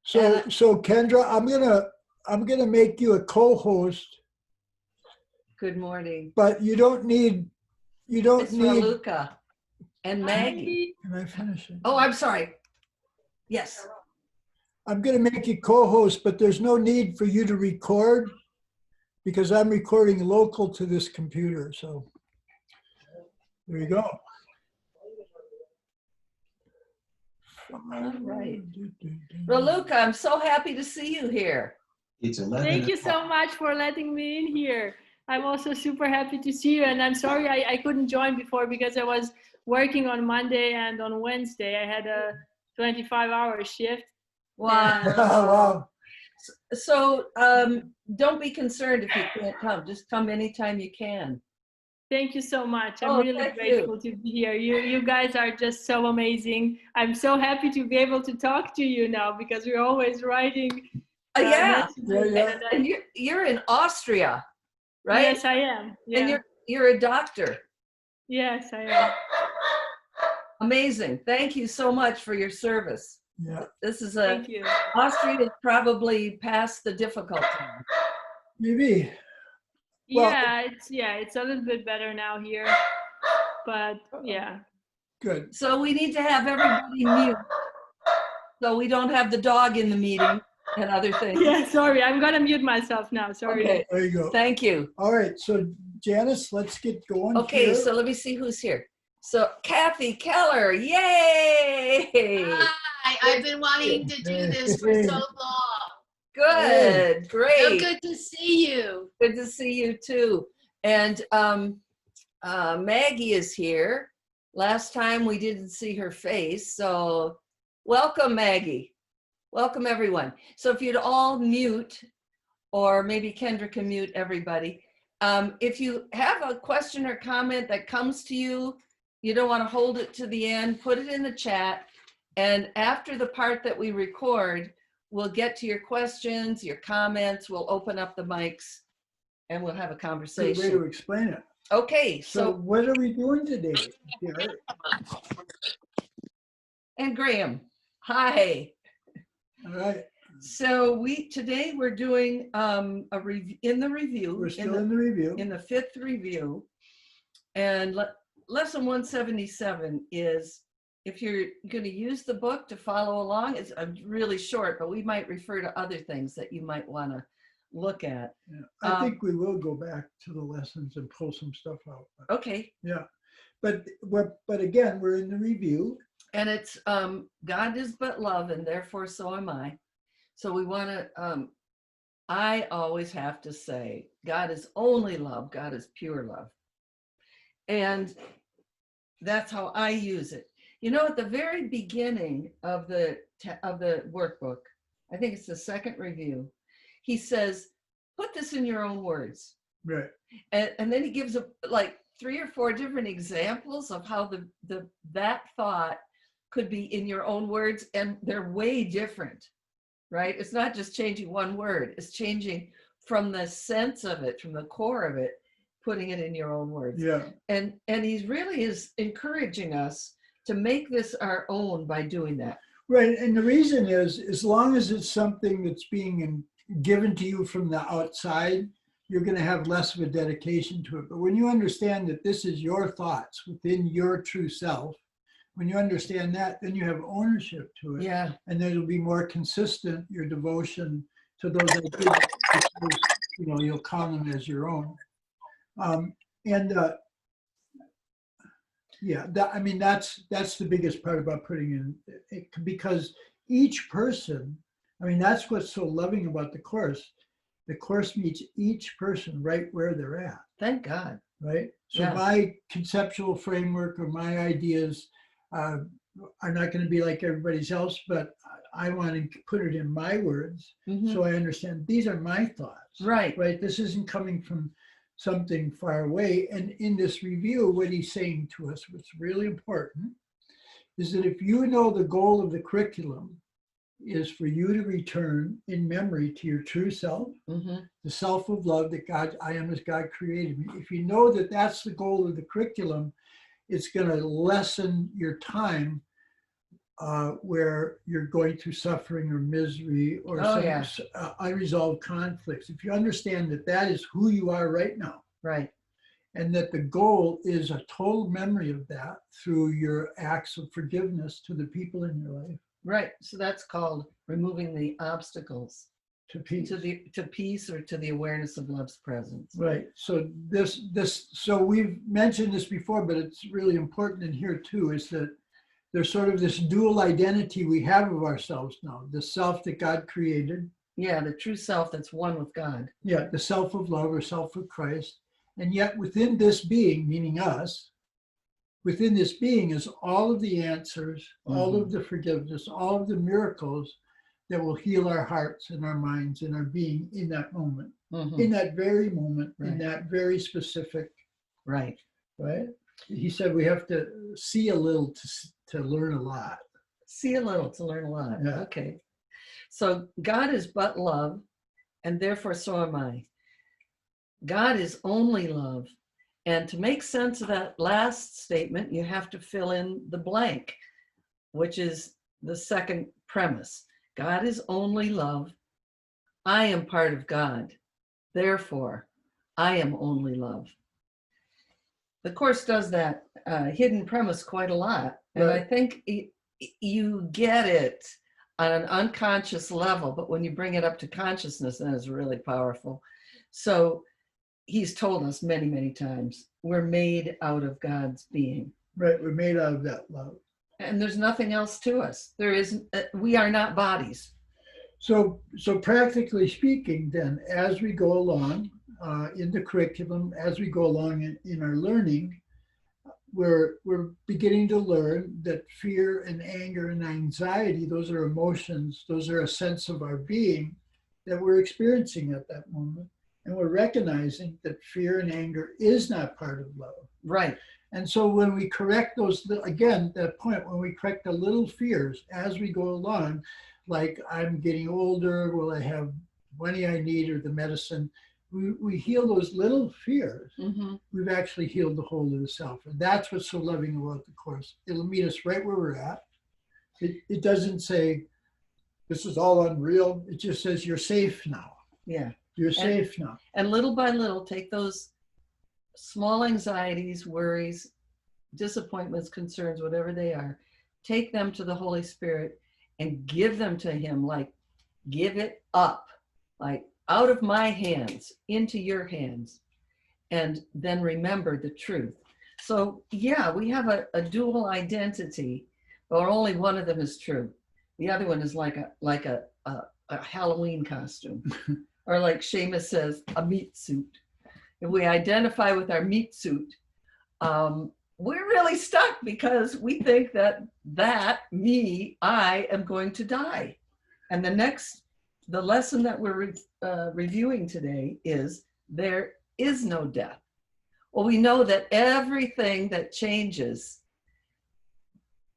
So Kendra, I'm gonna make you a co-host, Good morning. but you don't need It's Raluca and Maggie. Can I finish it? Oh, I'm sorry. Yes. I'm gonna make you co-host, but there's no need for you to record because I'm recording local to this computer. So there you go. All right. Raluca, I'm so happy to see you here. It's 11. Thank you so much for letting me in here. I'm also super happy to see you, and I'm sorry I couldn't join before because I was working on Monday and on Wednesday. I had a 25-hour shift. Wow. Wow. So don't be concerned if you can't come. Just come anytime you can. Thank you so much. I'm Oh, really thank grateful to be here. You guys are just so amazing. I'm so happy to be able to talk to you now because we're always writing. Yeah. Messages. And you're in Austria, right? Yes, I am. Yeah. And you're a doctor. Yes, I am. Amazing. Thank you so much for your service. Yeah. This is Thank you. Austria is probably past the difficult time. Maybe. Well, It's a little bit better now here, but yeah. Good. So we need to have everybody mute so we don't have the dog in the meeting and other things. Yeah, sorry, I'm gonna mute myself now. Sorry. Okay. There you go. Thank you. All right. So Janice, let's get going. Okay, here. so let me see who's here. So Kathy Keller, yay! Hi, I've been wanting to do this for so long. Good, great. So good to see you. Good to see you too. And Maggie is here. Last time we didn't see her face, so welcome, Maggie. Welcome, everyone. So if you'd all mute, or maybe Kendra can mute everybody. If you have a question or comment that comes to you, you don't want to hold it to the end, put it in the chat. And after the part that we record, we'll get to your questions, your comments, we'll open up the mics, and we'll have a Good conversation. way to explain it. Okay, So what are we doing today? Here? and Graham, hi. All right. So today we're doing a review in the review. We're still in the review. In the 5th review, and lesson 177 is, if you're going to use the book to follow along, it's really short, but we might refer to other things that you might want to look at. Yeah. I think we will go back to the lessons and pull some stuff out. Okay. Yeah. But again, we're in the review. And it's God is but love, and therefore so am I. So we want to, I always have to say, God is only love. God is pure love. And that's how I use it. You know, at the very beginning of the workbook, I think it's the 2nd review, he says, put this in your own words. Right. And then he gives like 3 or 4 different examples of how that thought could be in your own words, and they're way different, right? It's not just changing one word, it's changing from the sense of it, from the core of it, putting it in your own words. Yeah. And he really is encouraging us to make this our own by doing that. Right. And the reason is, as long as it's something that's being given to you from the outside, you're going to have less of a dedication to it. But when you understand that this is your thoughts within your true self, when you understand that, then you have ownership to it. Yeah. And then it'll be more consistent, your devotion to those ideas, because, you know, you'll count them as your own. Yeah, I mean, that's the biggest part about putting in it, because each person, I mean, that's what's so loving about the Course. The Course meets each person right where they're at. Thank God. Right? So Yeah. my conceptual framework or my ideas are not going to be like everybody's else, but I want to put it in my words, so I understand these are my thoughts. Right. Right? This isn't coming from something far away. And in this review, what he's saying to us, what's really important, is that if you know the goal of the curriculum is for you to return in memory to your true self, the self of love that I am as God created me. If you know that that's the goal of the curriculum, it's going to lessen your time where you're going through suffering or misery or Oh, some yeah. unresolved conflicts. If you understand that that is who you are right now, Right. and that the goal is a total memory of that through your acts of forgiveness to the people in your life, Right. So that's called removing the obstacles to peace. to peace or to the awareness of love's presence. Right. So so we've mentioned this before, but it's really important in here too, is that there's sort of this dual identity we have of ourselves now, the self that God created. Yeah, the true self that's one with God. Yeah, the self of love or self of Christ. And yet within this being, meaning us, within this being is all of the answers, all of the forgiveness, all of the miracles that will heal our hearts and our minds and our being in that moment, in that very moment, in that very specific, Right. right? He said we have to see a little to learn a lot. See a little to learn a lot. Yeah. Okay. So God is but love, and therefore so am I. God is only love. And to make sense of that last statement, you have to fill in the blank, which is the second premise. God is only love. I am part of God. Therefore, I am only love. The Course does that hidden premise quite a lot. And I think you get it on an unconscious level, but when you bring it up to consciousness, then it's really powerful. So he's told us many, many times, we're made out of God's being. Right, we're made out of that love. And there's nothing else to us. We are not bodies. So practically speaking, then, as we go along in the curriculum, as we go along in our learning, we're beginning to learn that fear and anger and anxiety, those are emotions, those are a sense of our being that we're experiencing at that moment. And we're recognizing that fear and anger is not part of love. Right. And so when we correct those, again, that point, when we correct the little fears as we go along, like I'm getting older, will I have money I need or the medicine, we heal those little fears. We've actually healed the whole of the self. And that's what's so loving about the Course. It'll meet us right where we're at. It doesn't say, this is all unreal. It just says, you're safe now. Yeah. You're safe now. And little by little, take those small anxieties, worries, disappointments, concerns, whatever they are, take them to the Holy Spirit and give them to him, like give it up, like out of my hands into your hands, and then remember the truth. So yeah, we have a dual identity, but only one of them is true. The other one is like a Halloween costume. Or like Seamus says, a meat suit. If we identify with our meat suit, we're really stuck because we think that I am going to die. And the lesson that we're reviewing today is there is no death. Well, we know that everything that changes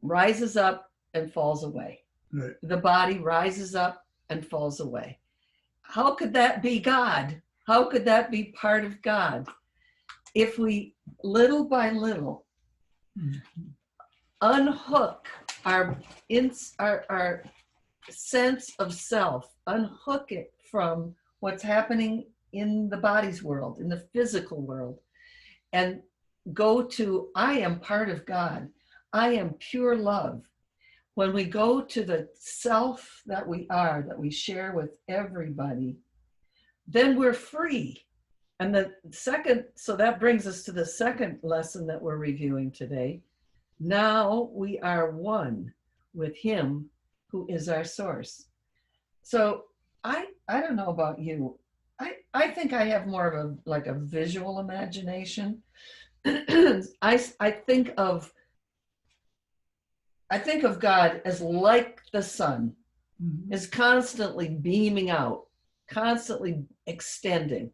rises up and falls away. Right. The body rises up and falls away. How could that be God? How could that be part of God? If we, little by little, unhook our sense of self, unhook it from what's happening in the body's world, in the physical world, and go to, I am part of God. I am pure love. When we go to the self that we are, that we share with everybody, then we're free. And so that brings us to the second lesson that we're reviewing today. Now we are one with him who is our source. So I don't know about you. I think I have more of a visual imagination. I think of God as like the sun, is constantly beaming out, constantly extending.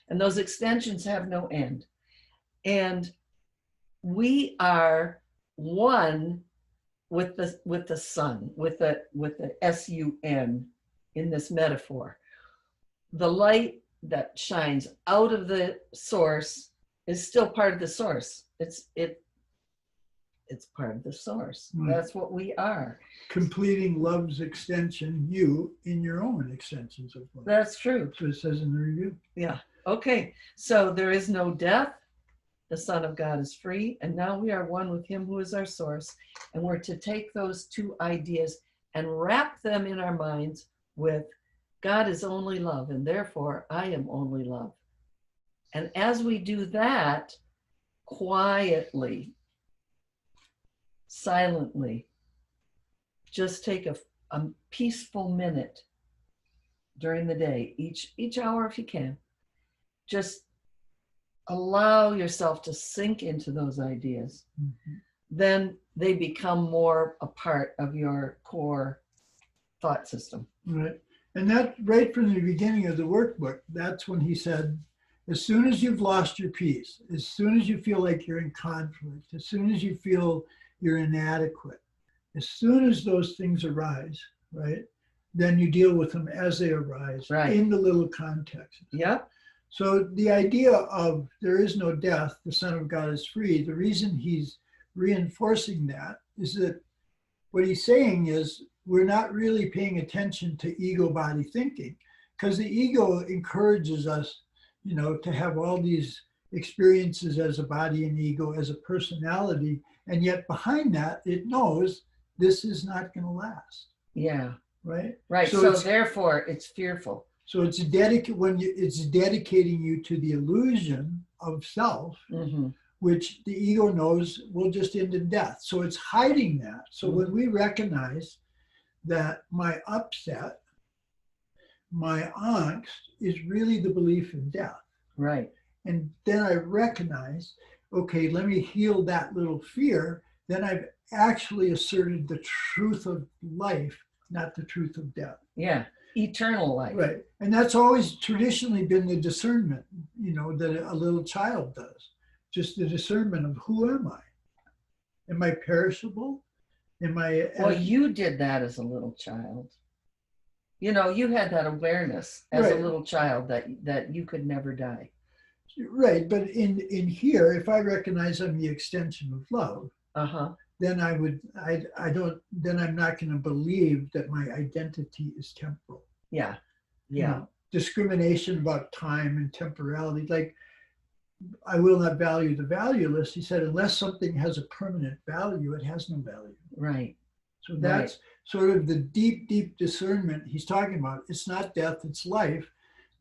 And those extensions have no end. And we are one with the sun, with the S-U-N in this metaphor. The light that shines out of the source is still part of the source. It's it's part of the source. Right. That's what we are. Completing love's extension, you in your own extensions of love. That's true. That's what it says in the review. Yeah. Okay. So there is no death. The Son of God is free. And now we are one with him who is our source. And we're to take those two ideas and wrap them in our minds with God is only love, and therefore I am only love. And as we do that, quietly, silently, just take a peaceful minute during the day, each hour if you can. Just allow yourself to sink into those ideas. Mhm. Then they become more a part of your core thought system. Right. And that right from the beginning of the workbook, that's when he said, as soon as you've lost your peace, as soon as you feel like you're in conflict, as soon as you feel you're inadequate, as soon as those things arise, right, then you deal with them as they arise Right. in the little context. Yep. So the idea of there is no death, the Son of God is free, the reason he's reinforcing that is that what he's saying is we're not really paying attention to ego body thinking, because the ego encourages us, you know, to have all these experiences as a body and ego, as a personality, and yet behind that it knows this is not going to last. Yeah. Right. Right. So So it's- therefore it's fearful. So it's dedicating you to the illusion of self, Mm-hmm. which the ego knows will just end in death. So it's hiding that. So when we recognize that my upset, my angst is really the belief in death, Right. and then I recognize, okay, let me heal that little fear, then I've actually asserted the truth of life, not the truth of death. Yeah. Eternal life. Right. And that's always traditionally been the discernment, you know, that a little child does. Just the discernment of who am I? Am I perishable? Am I? Well, you did that as a little child. You know, you had that awareness as Right. a little child that you could never die. Right. But in here, if I recognize I'm the extension of love, Uh-huh. then then I'm not going to believe that my identity is temporal. Yeah. You Yeah. know, discrimination about time and temporality, like I will not value the valueless. He said, unless something has a permanent value, it has no value. Right. So that's sort of the deep, deep discernment he's talking about. It's not death, it's life,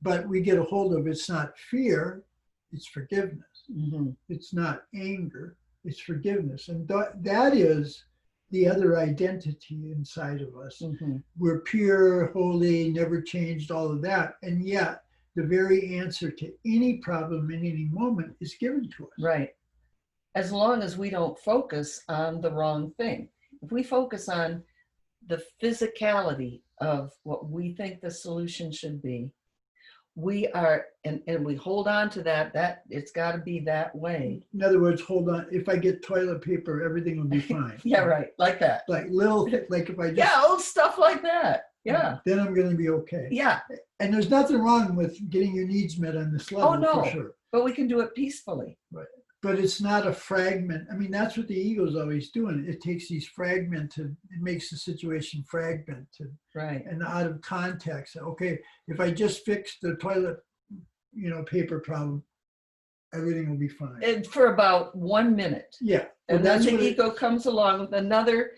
but we get a hold of it's not fear, it's forgiveness. Mm-hmm. It's not anger, it's forgiveness. And that is the other identity inside of us. Mm-hmm. We're pure, holy, never changed, all of that. And yet the very answer to any problem in any moment is given to us. Right. As long as we don't focus on the wrong thing. If we focus on the physicality of what we think the solution should be, we are, and we hold on to that it's got to be that way. In other words, hold on, if I get toilet paper, everything will be fine. Yeah, right. Like that. Like little, like if I just, Yeah, old stuff like that. Yeah. then I'm going to be okay. Yeah. And there's nothing wrong with getting your needs met on this level, no. for sure. But we can do it peacefully. But it's not a fragment. I mean, that's what the ego's always doing. It takes these fragmented, it makes the situation fragmented Right. and out of context. Okay, if I just fix the toilet, you know, paper problem, everything will be fine. And for about 1 minute. Yeah. And then the what ego comes along with another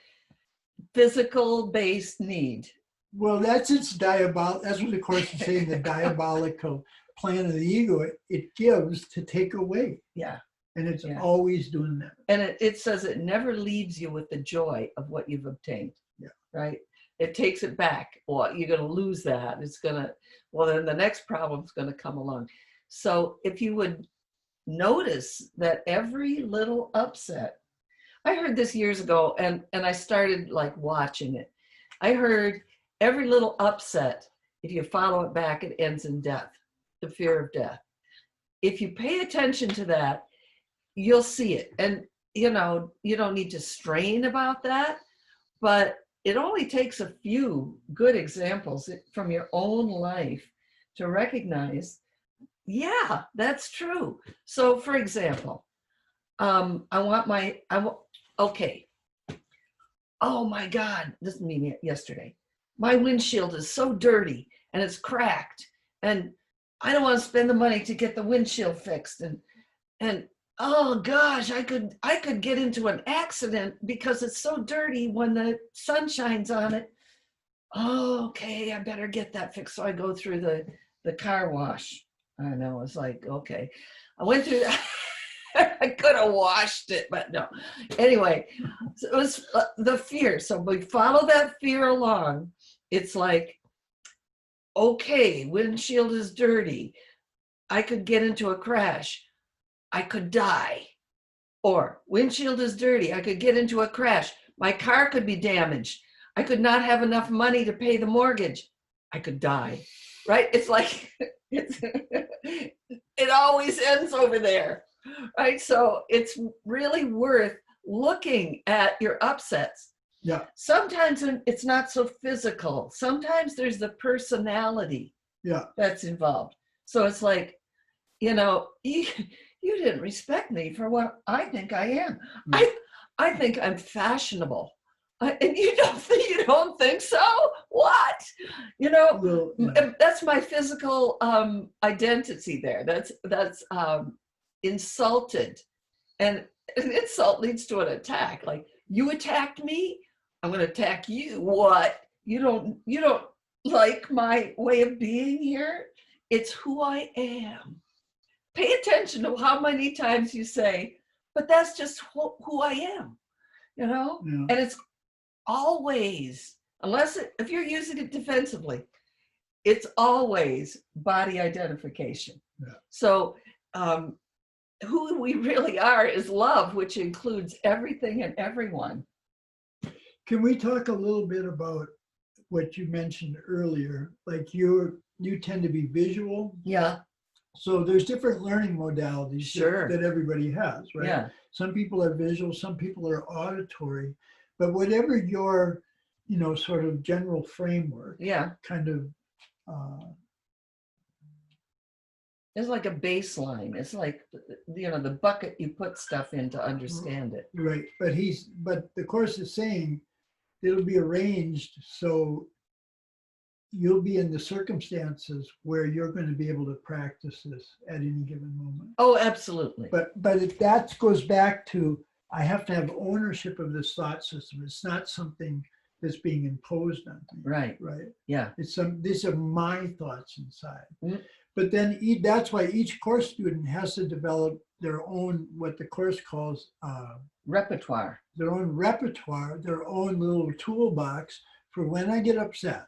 physical based need. Well, that's its diabolical. That's what the Course is saying, the diabolical plan of the ego. It gives to take away. Yeah. And it's Yeah. always doing that. And it says it never leaves you with the joy of what you've obtained. Yeah. Right. It takes it back. Well, you're going to lose that. It's going to, well, then the next problem's going to come along. So if you would notice that every little upset, I heard this years ago and I started like watching it. I heard every little upset, if you follow it back, it ends in death, the fear of death. If you pay attention to that, you'll see it. And, you know, you don't need to strain about that, but it only takes a few good examples from your own life to recognize, yeah, that's true. So for example, okay, oh my God, this is me yesterday. My windshield is so dirty and it's cracked, and I don't want to spend the money to get the windshield fixed. And oh gosh, I could get into an accident because it's so dirty when the sun shines on it. Oh, okay, I better get that fixed. So I go through the car wash. I know, it's like, okay. I went through that. I could have washed it, but no. Anyway, so it was the fear. So we follow that fear along. It's like, okay, windshield is dirty. I could get into a crash. I could die. Or windshield is dirty. I could get into a crash. My car could be damaged. I could not have enough money to pay the mortgage. I could die, right? It's like, it always ends over there, right? So it's really worth looking at your upsets. Yeah. Sometimes it's not so physical. Sometimes there's the personality that's involved. So it's like, you know, you didn't respect me for what I think I am. I think I'm fashionable. And you don't think so? What? You know, that's my physical identity there. That's insulted, and an insult leads to an attack. Like, you attacked me, I'm going to attack you. What? You don't like my way of being here? It's who I am. Pay attention to how many times you say, but that's just who I am. You know, and it's always, if you're using it defensively, it's always body identification. So who we really are is love, which includes everything and everyone. Can we talk a little bit about what you mentioned earlier? Like you tend to be visual. Yeah. So there's different learning modalities that everybody has, right? Yeah. Some people are visual, some people are auditory. But whatever your, sort of general framework, kind of. It's like a baseline. It's like, the bucket you put stuff in to understand it. Right, but the course is saying it'll be arranged so you'll be in the circumstances where you're going to be able to practice this at any given moment. Oh, absolutely. But that goes back to, I have to have ownership of this thought system. It's not something that's being imposed on me. Right. Right. Yeah. These are my thoughts inside. Mm-hmm. But then that's why each course student has to develop their own, what the course calls repertoire. Their own repertoire, their own little toolbox for when I get upset.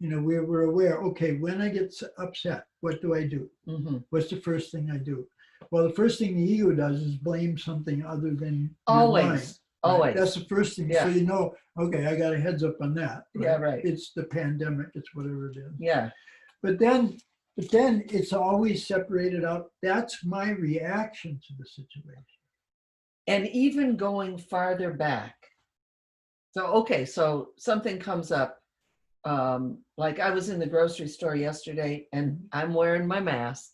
We're aware, okay, when I get upset, what do I do? Mm-hmm. What's the first thing I do? Well, the first thing the ego does is blame something other than always, your mind, right? always. That's the first thing. Yeah. So okay, I got a heads up on that. Right? Yeah, right. It's the pandemic. It's whatever it is. Yeah. But then it's always separated out. That's my reaction to the situation. And even going farther back. So something comes up. Like I was in the grocery store yesterday and I'm wearing my mask,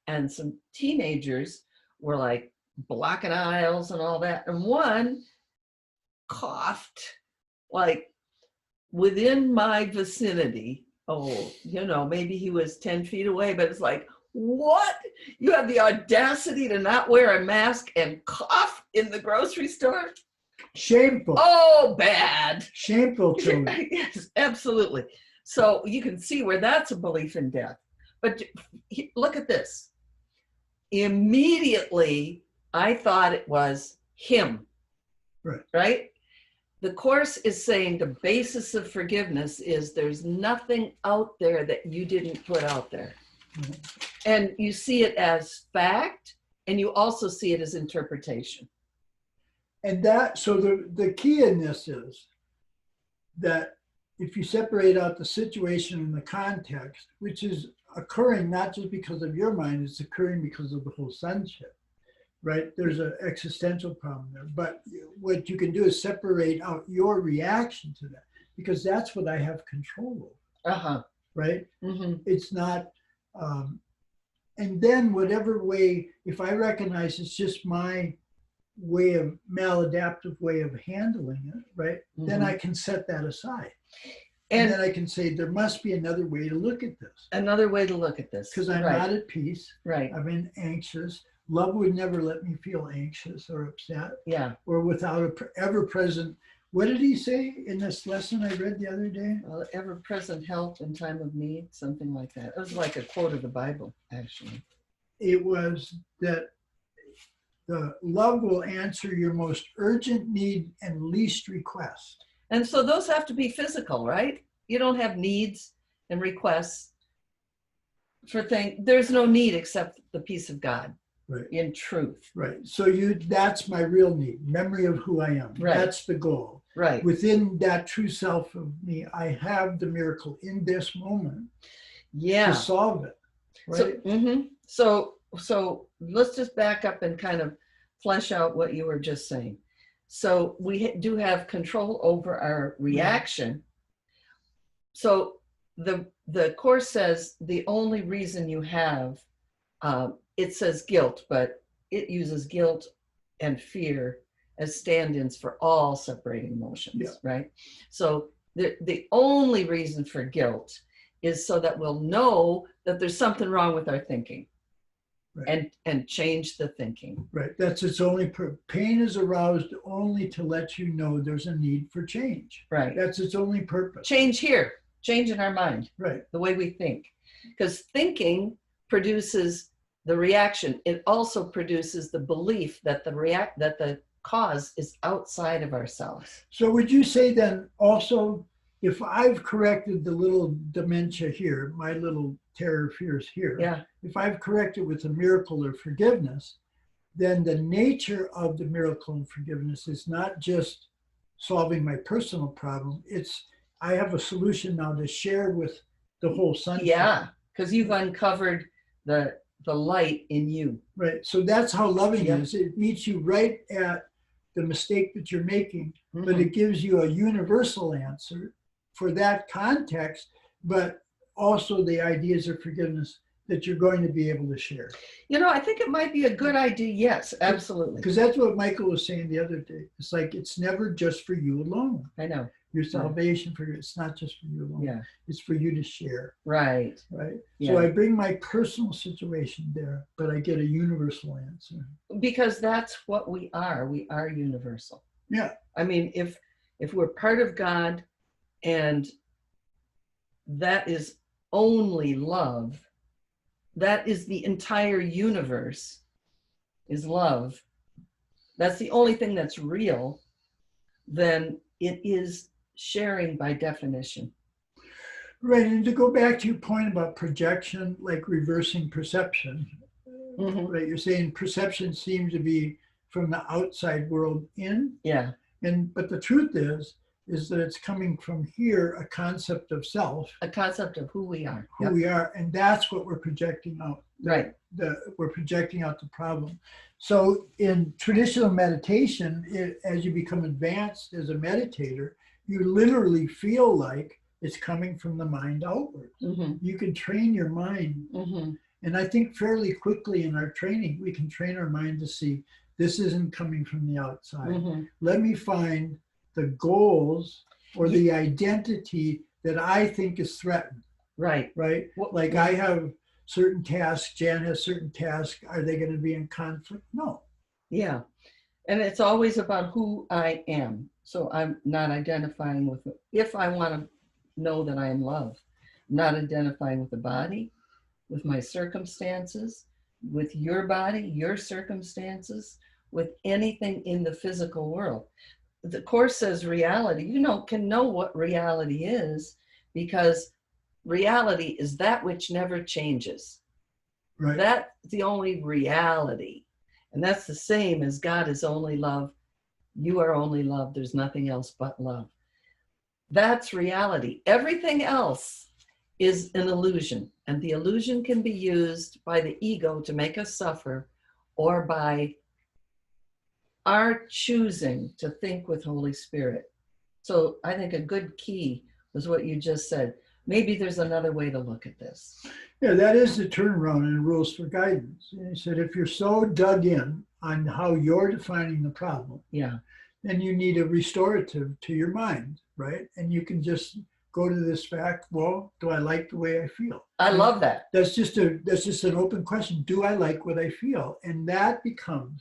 and some teenagers were like blocking aisles and all that. And one coughed like within my vicinity. Oh, maybe he was 10 feet away, but it's like, what? You have the audacity to not wear a mask and cough in the grocery store? Shameful. Oh, bad. Shameful children. Yes, absolutely. So you can see where that's a belief in death. But look at this. Immediately, I thought it was him. Right? The Course is saying the basis of forgiveness is there's nothing out there that you didn't put out there. Mm-hmm. And you see it as fact, and you also see it as interpretation. And so the key in this is that if you separate out the situation and the context, which is occurring not just because of your mind, it's occurring because of the whole sonship, right? There's an existential problem there. But what you can do is separate out your reaction to that, because that's what I have control over, right? Mm-hmm. It's not, and then whatever way, if I recognize it's just my maladaptive way of handling it, right? Then I can set that aside. And then I can say, there must be another way to look at this. Another way to look at this. Because I'm right. not at peace. Right. I've been anxious. Love would never let me feel anxious or upset. Yeah. Or without a ever-present. What did he say in this lesson I read the other day? Well, ever-present help in time of need, something like that. It was like a quote of the Bible, actually. It was that the love will answer your most urgent need and least request. And so those have to be physical, right? You don't have needs and requests for things. There's no need except the peace of God. Right. In truth. Right. So that's my real need, memory of who I am. Right. That's the goal. Right. Within that true self of me, I have the miracle in this moment to solve it. Right. So let's just back up and kind of flesh out what you were just saying. So we do have control over our reaction. So the Course says the only reason you have, it says guilt, but it uses guilt and fear as stand-ins for all separating emotions, right? So the only reason for guilt is so that we'll know that there's something wrong with our thinking. Right. And change the thinking. Right. That's its only pain is aroused only to let you know there's a need for change. Right. That's its only purpose. Change here. Change in our mind. Right. The way we think. Because thinking produces the reaction. It also produces the belief that the cause is outside of ourselves. So would you say then also, if I've corrected the little dementia here, my little terror fears here, if I've corrected with a miracle or forgiveness, then the nature of the miracle and forgiveness is not just solving my personal problem. It's, I have a solution now to share with the whole sunshine. Yeah, because you've uncovered the light in you. Right. So that's how loving is. It meets you right at the mistake that you're making, but it gives you a universal answer for that context, but also the ideas of forgiveness that you're going to be able to share. You know, I think it might be a good idea. Yes, absolutely. Because that's what Michael was saying the other day. It's like, it's never just for you alone. I know. Your salvation for you, it's not just for you alone. Yeah. It's for you to share. Right. Right. Yeah. So I bring my personal situation there, but I get a universal answer. Because that's what we are. We are universal. Yeah. I mean, if we're part of God and that is only love, that is the entire universe is love. That's the only thing that's real, then it is sharing by definition. Right, and to go back to your point about projection, like reversing perception, right? You're saying perception seems to be from the outside world in. Yeah. But the truth is that it's coming from here, a concept of self. A concept of who we are. Who we are, and that's what we're projecting out. Right. We're projecting out the problem. So in traditional meditation, as you become advanced as a meditator, you literally feel like it's coming from the mind outward. You can train your mind. And I think fairly quickly in our training, we can train our mind to see this isn't coming from the outside. Let me find the goals or the identity that I think is threatened. Right. Right. Like I have certain tasks, Jan has certain tasks. Are they going to be in conflict? No. Yeah. And it's always about who I am. So I'm not identifying with, if I want to know that I am love, I'm not identifying with the body, with my circumstances, with your body, your circumstances, with anything in the physical world. The Course says reality, can know what reality is because reality is that which never changes. Right. That's the only reality. And that's the same as God is only love. You are only love. There's nothing else but love. That's reality. Everything else is an illusion. And the illusion can be used by the ego to make us suffer or by our choosing to think with Holy Spirit. So I think a good key was what you just said. Maybe there's another way to look at this. Yeah, that is the turnaround in Rules for Guidance. And he said, if you're so dug in on how you're defining the problem, Yeah. then you need a restorative to your mind, right? And you can just go to this fact, well, do I like the way I feel? I love that. That's just an open question. Do I like what I feel? And that becomes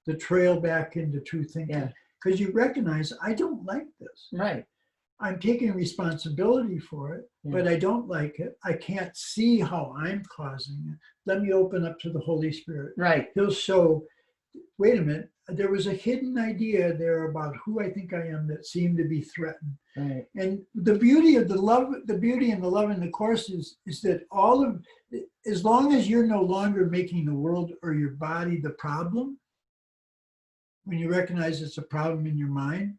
the trail back into true thinking. Because you recognize, I don't like this. Right. I'm taking responsibility for it, but I don't like it. I can't see how I'm causing it. Let me open up to the Holy Spirit. Right. He'll show, wait a minute, there was a hidden idea there about who I think I am that seemed to be threatened. Right. And the beauty of the beauty and the love in the Course is that as long as you're no longer making the world or your body the problem, when you recognize it's a problem in your mind,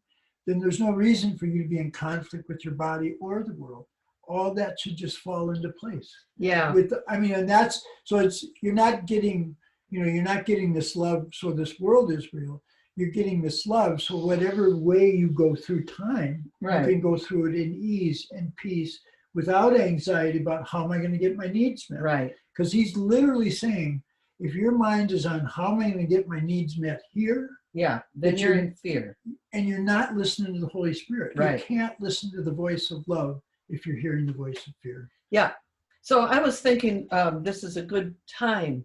then there's no reason for you to be in conflict with your body or the world. All that should just fall into place. Yeah. And that's, so it's, you're not getting this love so this world is real. You're getting this love so whatever way you go through time, you can go through it in ease and peace without anxiety about how am I going to get my needs met. Right. Because he's literally saying, if your mind is on how am I going to get my needs met here, then you're in fear. And you're not listening to the Holy Spirit. Right. You can't listen to the voice of love if you're hearing the voice of fear. Yeah. So I was thinking this is a good time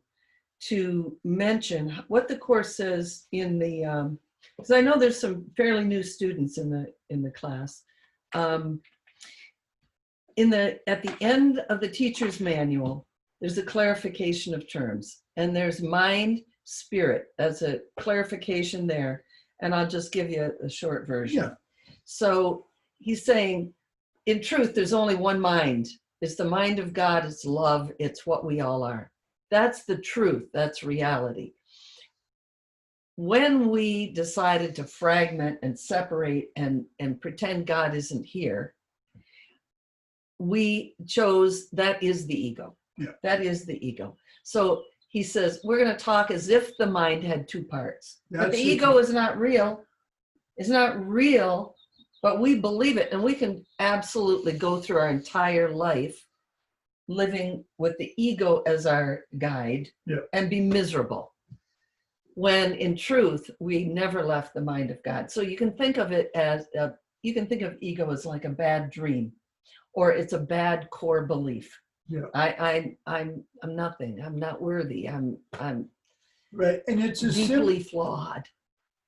to mention what the Course says in the, because I know there's some fairly new students in the class. At the end of the teacher's manual, there's a clarification of terms, and there's mind, spirit. That's a clarification there. And I'll just give you a short version. Yeah. So he's saying, in truth, there's only one mind. It's the mind of God. It's love. It's what we all are. That's the truth. That's reality. When we decided to fragment and separate and pretend God isn't here, we chose that is the ego. Yeah. That is the ego. So he says, we're going to talk as if the mind had two parts. But the ego is not real. It's not real, but we believe it. And we can absolutely go through our entire life living with the ego as our guide and be miserable. When in truth, we never left the mind of God. So you can think of it as, you can think of ego as like a bad dream, or it's a bad core belief. Yeah. I'm nothing. I'm not worthy. I'm right. And it's deeply flawed.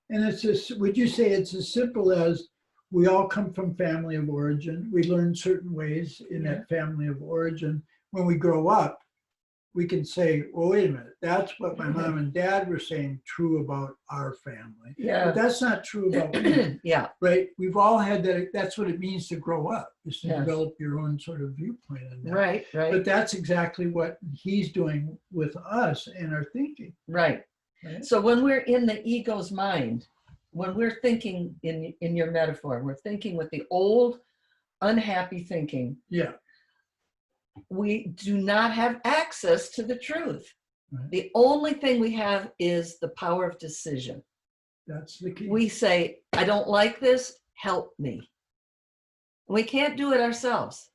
And it's just, would you say it's as simple as we all come from family of origin. We learn certain ways in that family of origin. When we grow up, we can say, well, wait a minute, that's what my mom and dad were saying true about our family. Yeah. But that's not true about me. Yeah. Right? We've all had that. That's what it means to grow up, is to develop your own sort of viewpoint on that. Right, right. But that's exactly what he's doing with us and our thinking. Right. So when we're in the ego's mind, when we're thinking in your metaphor, we're thinking with the old unhappy thinking. Yeah. We do not have access to the truth. Right. The only thing we have is the power of decision. That's the key. We say, I don't like this, help me. We can't do it ourselves.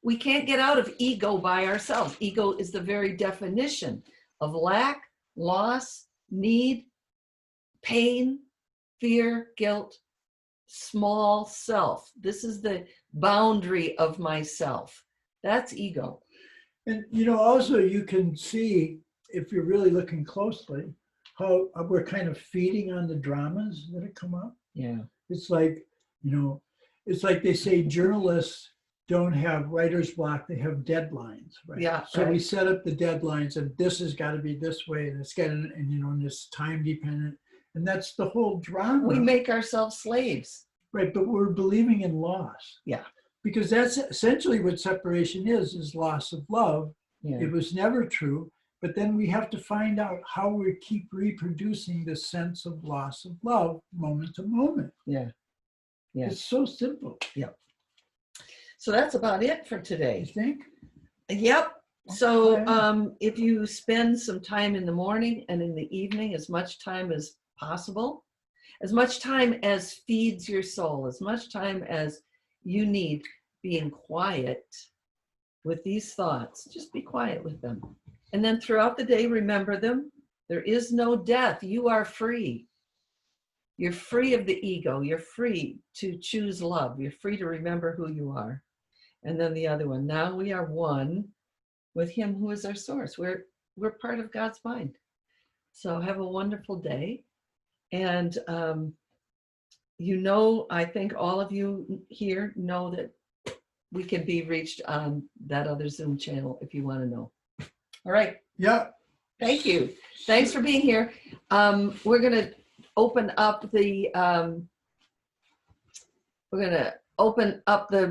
We can't get out of ego by ourselves. Ego is the very definition of lack, loss, need, pain, fear, guilt, small self. This is the boundary of myself. That's ego. And, also you can see, if you're really looking closely, how we're kind of feeding on the dramas that have come up. Yeah. It's like, it's like they say journalists don't have writer's block, they have deadlines, right? Yeah. So we set up the deadlines and this has got to be this way and it's got to, and this time dependent. And that's the whole drama. We make ourselves slaves. Right, but we're believing in loss. Yeah. Because that's essentially what separation is loss of love. Yeah. It was never true, but then we have to find out how we keep reproducing the sense of loss of love moment to moment. Yeah. Yeah. It's so simple. Yep. So that's about it for today. You think? Yep. So Okay. if you spend some time in the morning and in the evening, as much time as possible, as much time as feeds your soul, as much time as you need, being quiet with these thoughts, just be quiet with them. And then throughout the day, remember them There is no death. You are free. You're free of the ego. You're free to choose love. You're free to remember who you are. And then the other one, now we are one with him who is our source. We're part of God's mind. So have a wonderful day. And I think all of you here know that we can be reached on that other Zoom channel if you want to know. All right. Yeah. Thank you. Thanks for being here. We're going to open up the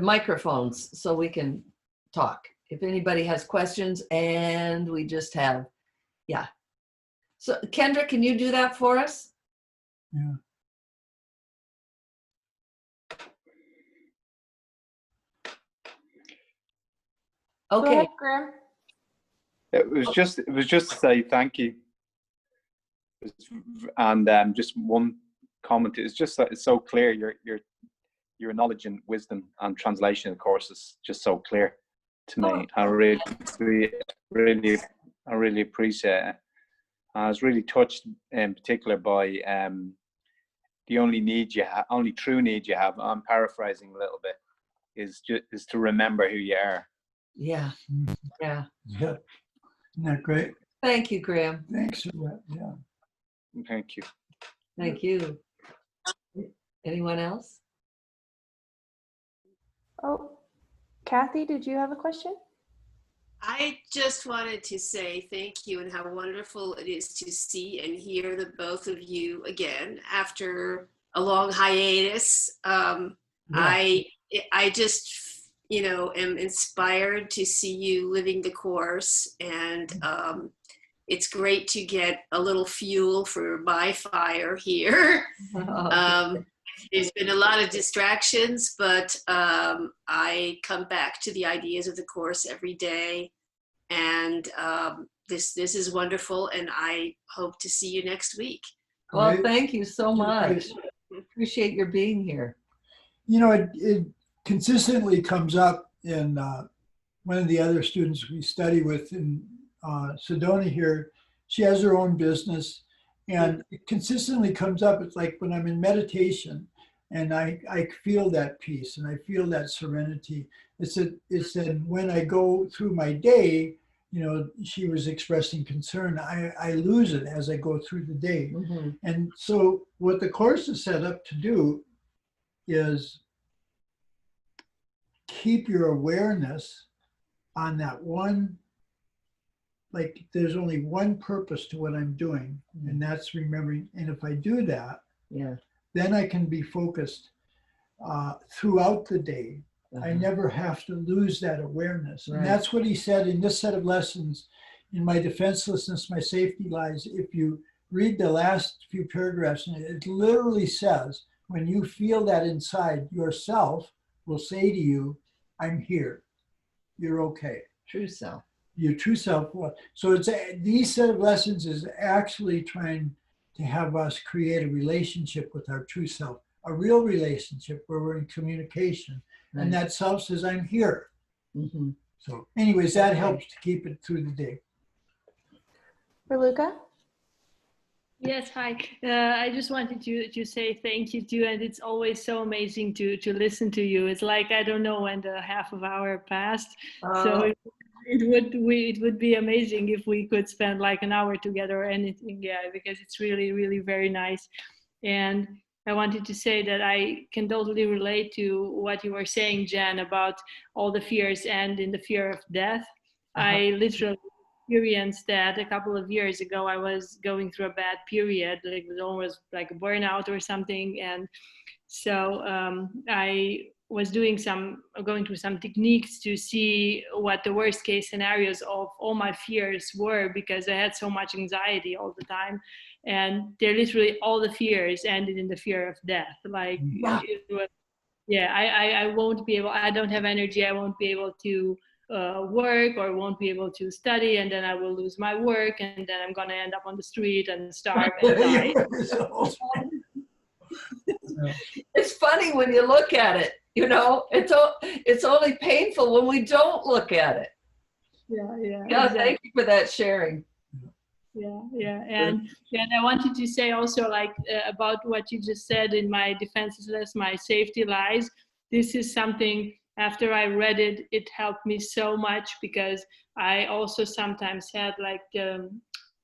microphones so we can talk. If anybody has questions, and we just have, yeah. So Kendra, can you do that for us? Yeah. Go Okay. ahead, Graham. It was just to say thank you, and just one comment. It's just that it's so clear. Your knowledge and wisdom and translation of course is just so clear to me. I really appreciate it. I was really touched in particular by the only true need you have. I'm paraphrasing a little bit. Is to remember who you are. Yeah. Yeah. Yeah. Isn't that great? Thank you, Graham. Thanks for that. Yeah. Thank you. Thank you. Anyone else? Oh, Kathy, did you have a question? I just wanted to say thank you and how wonderful it is to see and hear the both of you again after a long hiatus. I just, am inspired to see you living the course, and it's great to get a little fuel for my fire here. There's been a lot of distractions, but I come back to the ideas of the course every day, and this is wonderful, and I hope to see you next week. Well, Great. thank you so much. Appreciate your being here. It consistently comes up in one of the other students we study with in Sedona here. She has her own business, and it consistently comes up. It's like when I'm in meditation and I feel that peace and I feel that serenity. It's that when I go through my day, she was expressing concern. I lose it as I go through the day. Mm-hmm. And so what the course is set up to do is keep your awareness on that one, like there's only one purpose to what I'm doing, and that's remembering. And if I do that, Yeah. then I can be focused throughout the day. I Uh-huh. never have to lose that awareness. Right. And that's what he said in this set of lessons, in my defenselessness, my safety lies. If you read the last few paragraphs, and it literally says, when you feel that inside, yourself will say to you, I'm here. You're okay. True self. Your true self. So these set of lessons is actually trying to have us create a relationship with our true self, a real relationship where we're in communication. Right. And that self says, I'm here. Mm-hmm. So anyways, that Okay. helps to keep it through the day. Raluca? Yes, hi. I just wanted to say thank you too, and it's always so amazing to listen to you. It's like I don't know when the half of hour passed, so it would be amazing if we could spend like an hour together or anything. Yeah, because it's really very nice. And I wanted to say that I can totally relate to what you were saying, Jen, about all the fears and in the fear of death. I literally experienced that a couple of years ago. I was going through a bad period, like it was almost like a burnout or something. And so I was going through some techniques to see what the worst case scenarios of all my fears were, because I had so much anxiety all the time. And they're literally all the fears ended in the fear of death. Like, it was, yeah, I won't be able, I don't have energy, I won't be able to work, or won't be able to study, and then I will lose my work, and then I'm gonna end up on the street and starve and die. It's funny when you look at it, it's only painful when we don't look at it. Yeah, Yeah, exactly. thank you for that sharing. Yeah. And I wanted to say also, like, about what you just said, in my defenselessness, my safety lies. This is something, after I read it, it helped me so much, because I also sometimes had like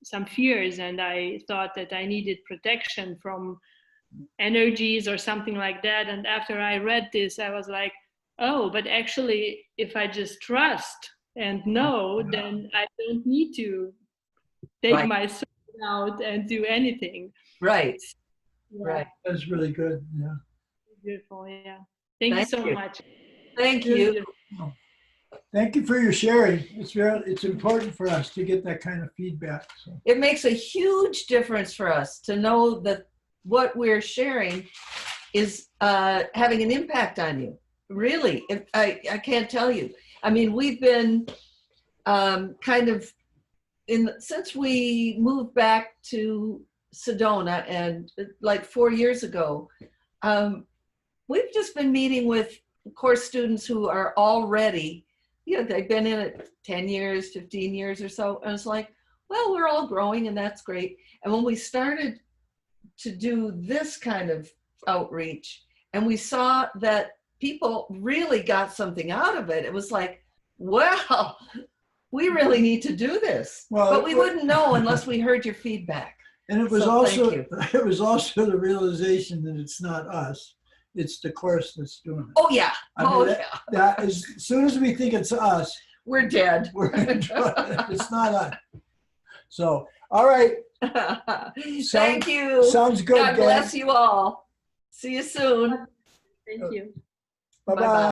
some fears, and I thought that I needed protection from energies or something like that. And after I read this, I was like, oh, but actually, if I just trust and know, then I don't need to take Right. my soul out and do anything. Right. Yeah, Right. That's really good. Yeah. beautiful. Yeah. Thank you Thank so you. much. Thank you. Thank you for your sharing. It's important for us to get that kind of feedback. So. It makes a huge difference for us to know that what we're sharing is having an impact on you. Really, I can't tell you. I mean, we've been kind of since we moved back to Sedona, and like 4 years ago, we've just been meeting with course students who are already, they've been in it 10 years, 15 years or so. And it's like, well, we're all growing, and that's great. And when we started to do this kind of outreach, and we saw that people really got something out of it, it was like, well, we really need to do this. Well, but we wouldn't know unless we heard your feedback. And it was So thank also you. it was also the realization that it's not us, it's the course that's doing it. Oh yeah. I mean, Oh that- yeah. That is, as soon as we think it's us, We're dead. we're in trouble. It's not us. So, all right, Thank you. sounds good. God bless you all. See you soon. Thank you. Bye-bye. Bye-bye.